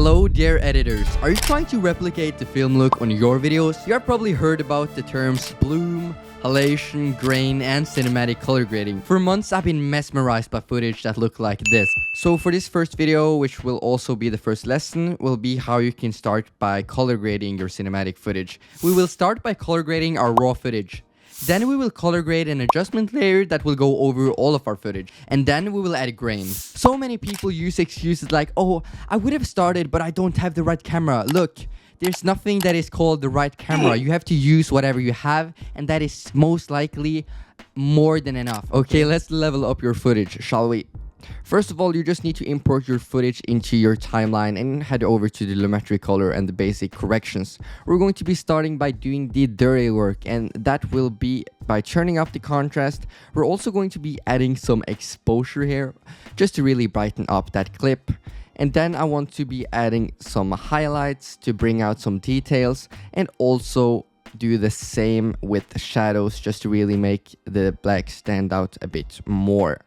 Hello dear editors, are you trying to replicate the film look on your videos? You have probably heard about the terms bloom, halation, grain, and cinematic color grading. For months I've been mesmerized by footage that look like this. So for this first video, which will also be the first lesson, will be how you can start by color grading your cinematic footage. We will start by color grading our raw footage. Then we will color grade an adjustment layer that will go over all of our footage. And then we will add grain. So many people use excuses like, oh, I would have started, but I don't have the right camera. Look, there's nothing that is called the right camera. You have to use whatever you have, and that is most likely more than enough. Okay, let's level up your footage, shall we? First of all, you just need to import your footage into your timeline and head over to the lumetri color and the basic corrections. We're going to be starting by doing the dirty work, and that will be by turning up the contrast. We're also going to be adding some exposure here just to really brighten up that clip. And then I want to be adding some highlights to bring out some details, and also do the same with the shadows just to really make the black stand out a bit more.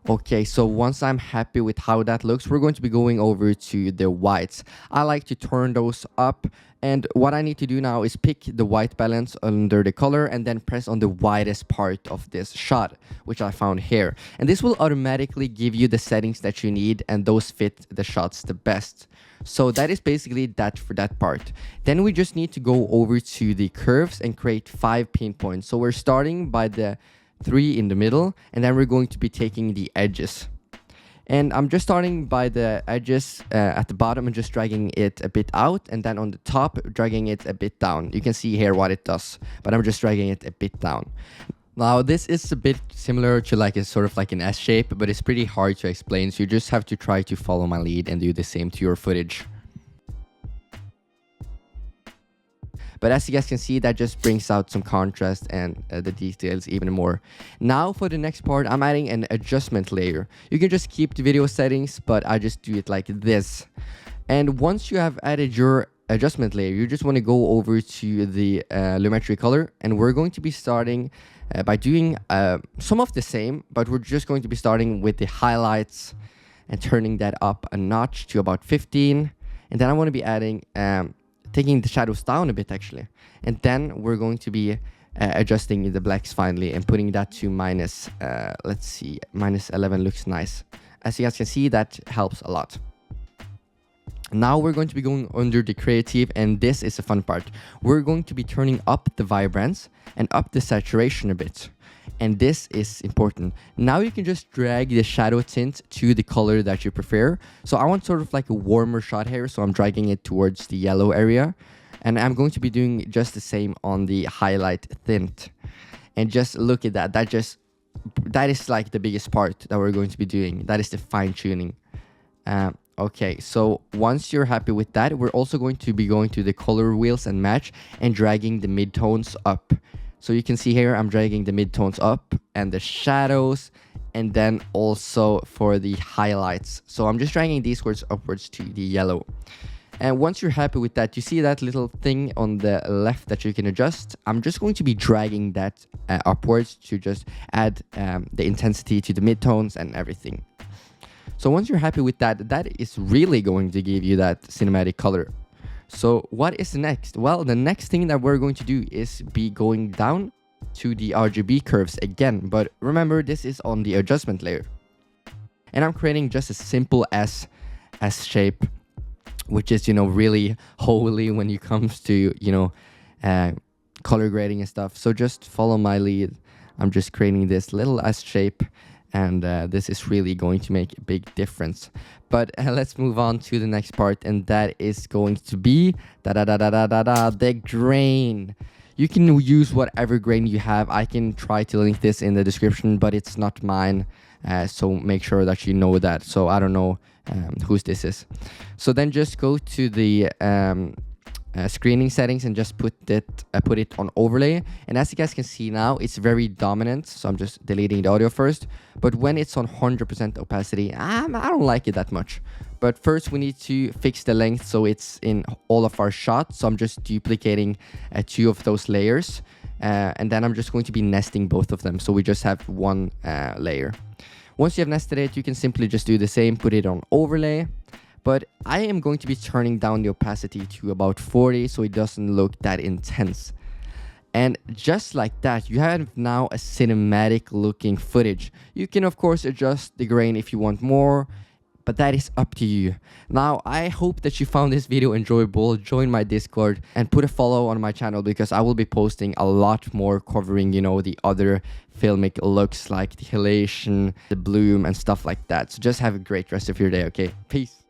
Okay, so once I'm happy with how that looks, we're going to be going over to the whites. I like to turn those up, and what I need to do now is pick the white balance under the color and then press on the widest part of this shot, which I found here. And this will automatically give you the settings that you need, and those fit the shots the best. So that is basically that for that part. Then we just need to go over to the curves and create 5 pinpoints. So we're starting by the 3 in the middle, and then we're going to be taking the edges. And I'm just starting by the edges at the bottom and just dragging it a bit out, and then on the top dragging it a bit down. You can see here what it does, but I'm just dragging it a bit down. Now this is a bit similar to like a sort of like an S shape, but it's pretty hard to explain, so you just have to try to follow my lead and do the same to your footage. But as you guys can see, that just brings out some contrast and the details even more. Now for the next part, I'm adding an adjustment layer. You can just keep the video settings, but I just do it like this. And once you have added your adjustment layer, you just want to go over to the lumetri color, and we're going to be starting by doing some of the same, but we're just going to be starting with the highlights and turning that up a notch to about 15. And then I want to be adding taking the shadows down a bit actually, and then we're going to be adjusting the blacks finally and putting that to minus let's see, minus 11 looks nice. As you guys can see, that helps a lot. Now we're going to be going under the creative, and this is the fun part. We're going to be turning up the vibrance and up the saturation a bit, and this is important. Now you can just drag the shadow tint to the color that you prefer. So I want sort of like a warmer shot here, so I'm dragging it towards the yellow area, and I'm going to be doing just the same on the highlight tint. And just look at that, that is like the biggest part that we're going to be doing. That is the fine-tuning. Okay, so once you're happy with that, we're also going to be going to the color wheels and match and dragging the midtones up. So you can see here, I'm dragging the midtones up and the shadows, and then also for the highlights. So I'm just dragging these words upwards to the yellow. And once you're happy with that, you see that little thing on the left that you can adjust. I'm just going to be dragging that upwards to just add the intensity to the midtones and everything. So once you're happy with that, that is really going to give you that cinematic color. So what is next? Well, the next thing that we're going to do is be going down to the RGB curves again. But remember, this is on the adjustment layer. And I'm creating just a simple S shape, which is, you know, really holy when it comes to, you know, color grading and stuff. So just follow my lead. I'm just creating this little S shape. And this is really going to make a big difference. But let's move on to the next part, and that is going to be the grain. You can use whatever grain you have. I can try to link this in the description, but it's not mine. So make sure that you know that. So I don't know whose this is. So then just go to the screening settings and just put it on overlay. And as you guys can see now, it's very dominant, so I'm just deleting the audio first. But when it's on 100% opacity, I don't like it that much. But first we need to fix the length so it's in all of our shots. So I'm just duplicating 2 of those layers, and then I'm just going to be nesting both of them, so we just have one layer. Once you have nested it, you can simply just do the same, put it on overlay, but I am going to be turning down the opacity to about 40 so it doesn't look that intense. And just like that, you have now a cinematic looking footage. You can of course adjust the grain if you want more, but that is up to you. Now, I hope that you found this video enjoyable. Join my Discord and put a follow on my channel, because I will be posting a lot more covering, you know, the other filmic looks like the halation, the bloom and stuff like that. So just have a great rest of your day, okay? Peace.